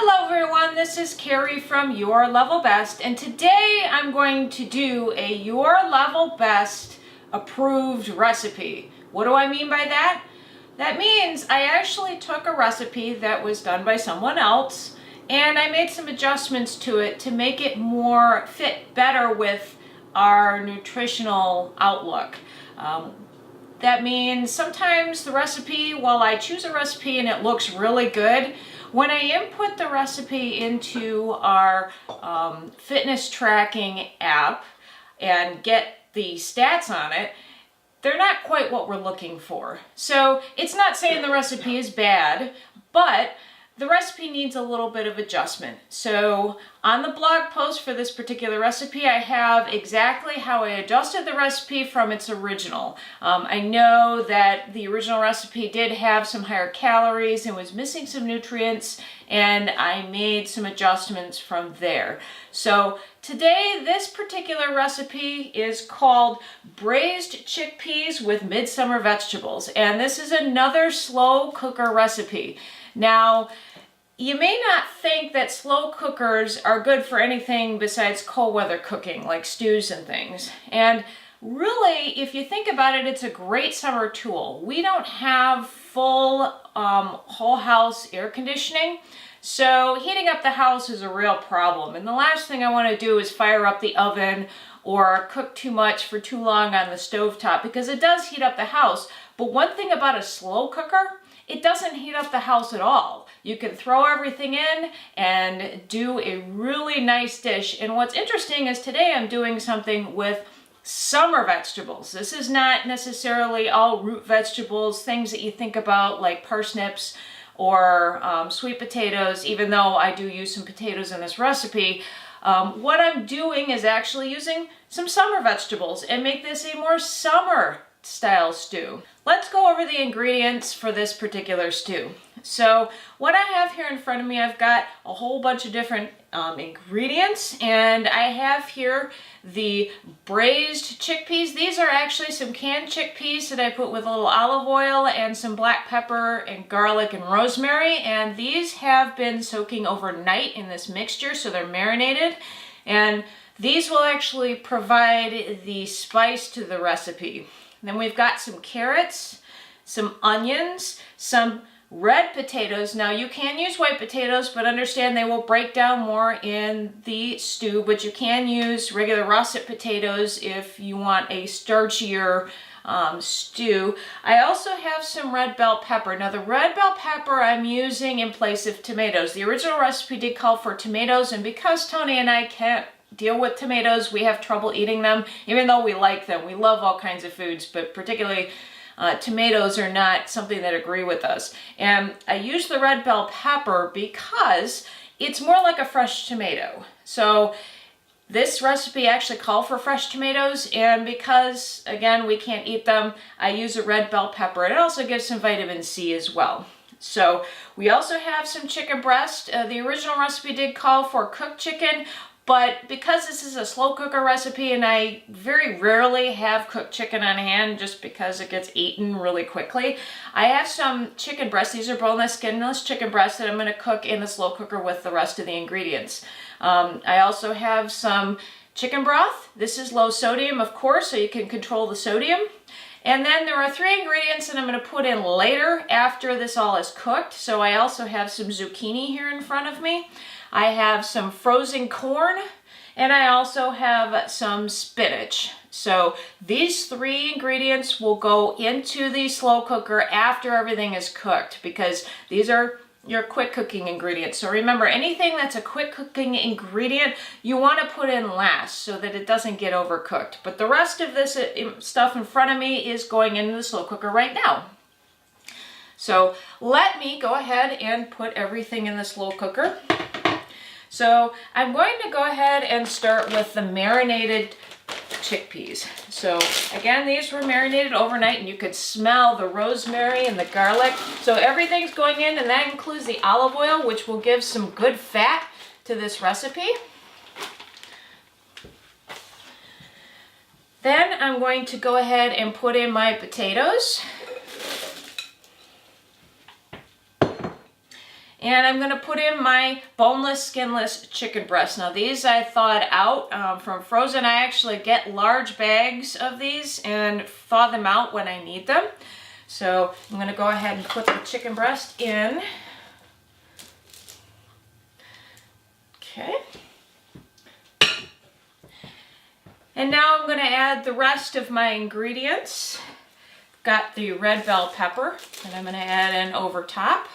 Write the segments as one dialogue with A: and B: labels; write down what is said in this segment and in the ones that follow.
A: Hello everyone, this is Kerry from Your Level Best, and today I'm going to do a Your Level Best approved recipe. What do I mean by that? That means I actually took a recipe that was done by someone else and I made some adjustments to it to make it more fit better with our nutritional outlook. That means sometimes the recipe, while I choose a recipe and it looks really good, when I input the recipe into our fitness tracking app and get the stats on it, they're not quite what we're looking for. So it's not saying the recipe is bad, but the recipe needs a little bit of adjustment. So on the blog post for this particular recipe, I have exactly how I adjusted the recipe from its original. I know that the original recipe did have some higher calories and was missing some nutrients, and I made some adjustments from there. So today, this particular recipe is called Braised Chickpeas with Midsummer Vegetables, and this is another slow cooker recipe. Now, you may not think that slow cookers are good for anything besides cold weather cooking, like stews and things. And really, if you think about it, it's a great summer tool. We don't have full whole house air conditioning, so heating up the house is a real problem. And the last thing I want to do is fire up the oven or cook too much for too long on the stovetop, because it does heat up the house. But one thing about a slow cooker, it doesn't heat up the house at all. You can throw everything in and do a really nice dish. And what's interesting is today I'm doing something with summer vegetables. This is not necessarily all root vegetables, things that you think about like parsnips or sweet potatoes, even though I do use some potatoes in this recipe. What I'm doing is actually using some summer vegetables and make this a more summer style stew. Let's go over the ingredients for this particular stew. So what I have here in front of me, I've got a whole bunch of different ingredients, and I have here the braised chickpeas. These are actually some canned chickpeas that I put with a little olive oil and some black pepper and garlic and rosemary, and these have been soaking overnight in this mixture, so they're marinated, and these will actually provide the spice to the recipe. Then we've got some carrots, some onions, some red potatoes. Now you can use white potatoes, but understand they will break down more in the stew, but you can use regular russet potatoes if you want a starchier stew. I also have some red bell pepper. Now the red bell pepper I'm using in place of tomatoes. The original recipe did call for tomatoes, and because Tony and I can't deal with tomatoes, we have trouble eating them, even though we like them. We love all kinds of foods, but particularly tomatoes are not something that agree with us. And I use the red bell pepper because it's more like a fresh tomato. So this recipe actually called for fresh tomatoes, and because, again, we can't eat them, I use a red bell pepper. It also gives some vitamin C as well. So we also have some chicken breast. The original recipe did call for cooked chicken, but because this is a slow cooker recipe and I very rarely have cooked chicken on hand just because it gets eaten really quickly, I have some chicken breasts. These are boneless, skinless chicken breasts that I'm going to cook in the slow cooker with the rest of the ingredients. I also have some chicken broth. This is low sodium, of course, so you can control the sodium. And then there are 3 ingredients that I'm going to put in later after this all is cooked. So I also have some zucchini here in front of me. I have some frozen corn, and I also have some spinach. So these 3 ingredients will go into the slow cooker after everything is cooked, because these are your quick cooking ingredients. So remember, anything that's a quick cooking ingredient, you want to put in last so that it doesn't get overcooked. But the rest of this stuff in front of me is going into the slow cooker right now. So let me go ahead and put everything in the slow cooker. So I'm going to go ahead and start with the marinated chickpeas. So again, these were marinated overnight, and you could smell the rosemary and the garlic. So everything's going in, and that includes the olive oil, which will give some good fat to this recipe. Then I'm going to go ahead and put in my potatoes. And I'm gonna put in my boneless, skinless chicken breasts. Now these I thawed out from frozen. I actually get large bags of these and thaw them out when I need them. So I'm gonna go ahead and put the chicken breast in. Okay. And now I'm gonna add the rest of my ingredients. Got the red bell pepper that I'm gonna add in over top.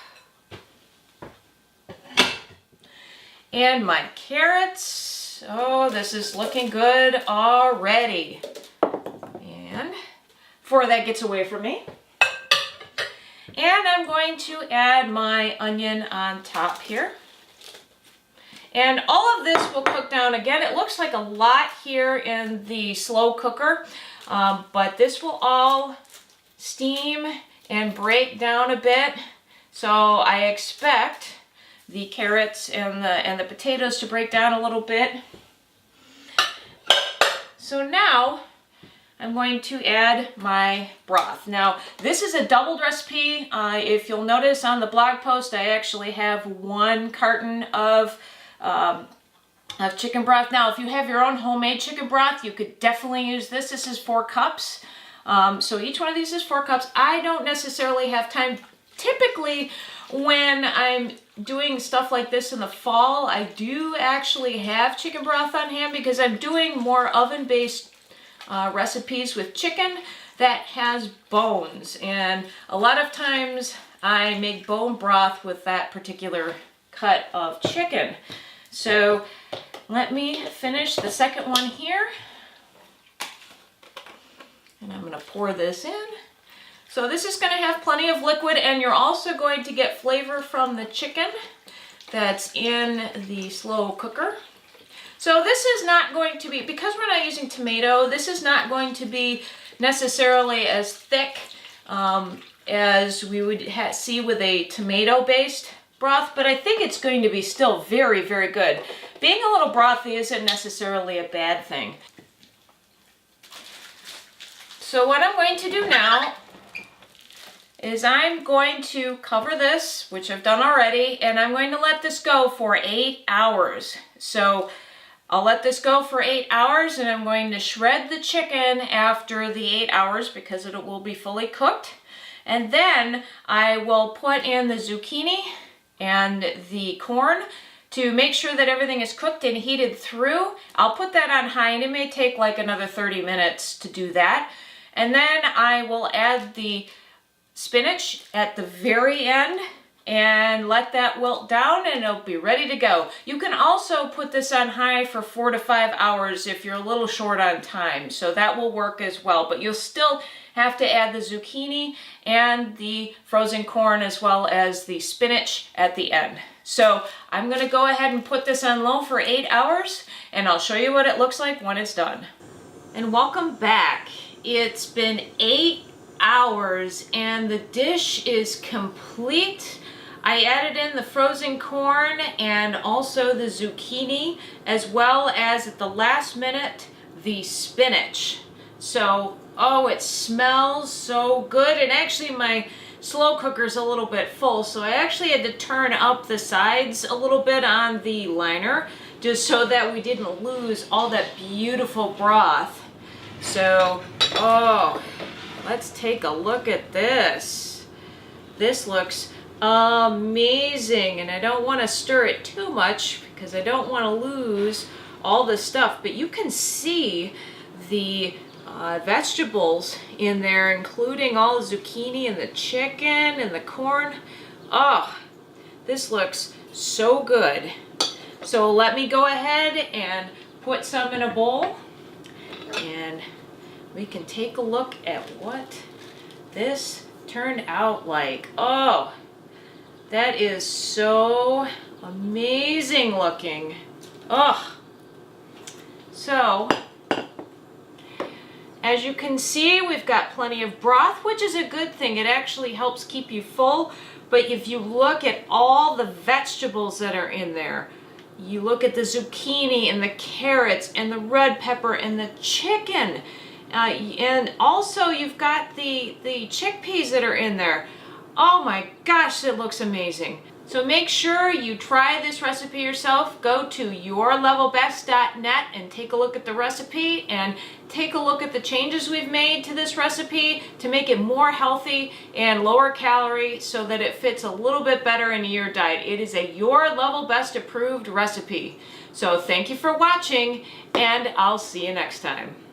A: And my carrots. Oh, this is looking good already. And before that gets away from me. And I'm going to add my onion on top here. And all of this will cook down. Again, it looks like a lot here in the slow cooker, but this will all steam and break down a bit. So I expect the carrots and the potatoes to break down a little bit. So now I'm going to add my broth. Now this is a doubled recipe. If you'll notice on the blog post, I actually have 1 carton of chicken broth. Now if you have your own homemade chicken broth, you could definitely use this. This is 4 cups. So each one of these is 4 cups. I don't necessarily have time. Typically when I'm doing stuff like this in the fall, I do actually have chicken broth on hand because I'm doing more oven-based recipes with chicken that has bones. And a lot of times I make bone broth with that particular cut of chicken. So let me finish the second one here. And I'm gonna pour this in. So this is gonna have plenty of liquid, and you're also going to get flavor from the chicken that's in the slow cooker. So this is not going to be, because we're not using tomato, this is not going to be necessarily as thick as we would see with a tomato-based broth, but I think it's going to be still very, very good. Being a little brothy isn't necessarily a bad thing. So what I'm going to do now is I'm going to cover this, which I've done already, and I'm going to let this go for 8 hours. So I'll let this go for 8 hours, and I'm going to shred the chicken after the 8 hours because it will be fully cooked. And then I will put in the zucchini and the corn to make sure that everything is cooked and heated through. I'll put that on high, and it may take like another 30 minutes to do that. And then I will add the spinach at the very end and let that wilt down, and it'll be ready to go. You can also put this on high for 4 to 5 hours if you're a little short on time, so that will work as well. But you'll still have to add the zucchini and the frozen corn as well as the spinach at the end. So I'm gonna go ahead and put this on low for 8 hours, and I'll show you what it looks like when it's done. And welcome back. It's been 8 hours and the dish is complete. I added in the frozen corn and also the zucchini, as well as at the last minute the spinach. So, oh, it smells so good. And actually my slow cooker's a little bit full, so I actually had to turn up the sides a little bit on the liner just so that we didn't lose all that beautiful broth. So, oh, let's take a look at this. This looks amazing, and I don't want to stir it too much because I don't want to lose all the stuff, but you can see the vegetables in there, including all the zucchini and the chicken and the corn. Oh, this looks so good. So let me go ahead and put some in a bowl, and we can take a look at what this turned out like. Oh, that is so amazing looking. Oh, so as you can see, we've got plenty of broth, which is a good thing. It actually helps keep you full. But if you look at all the vegetables that are in there, you look at the zucchini and the carrots and the red pepper and the chicken, and also you've got the chickpeas that are in there. Oh my gosh, it looks amazing. So make sure you try this recipe yourself. Go to yourlevelbest.net and take a look at the recipe and take a look at the changes we've made to this recipe to make it more healthy and lower calorie so that it fits a little bit better into your diet. It is a Your Level Best approved recipe. So thank you for watching, and I'll see you next time.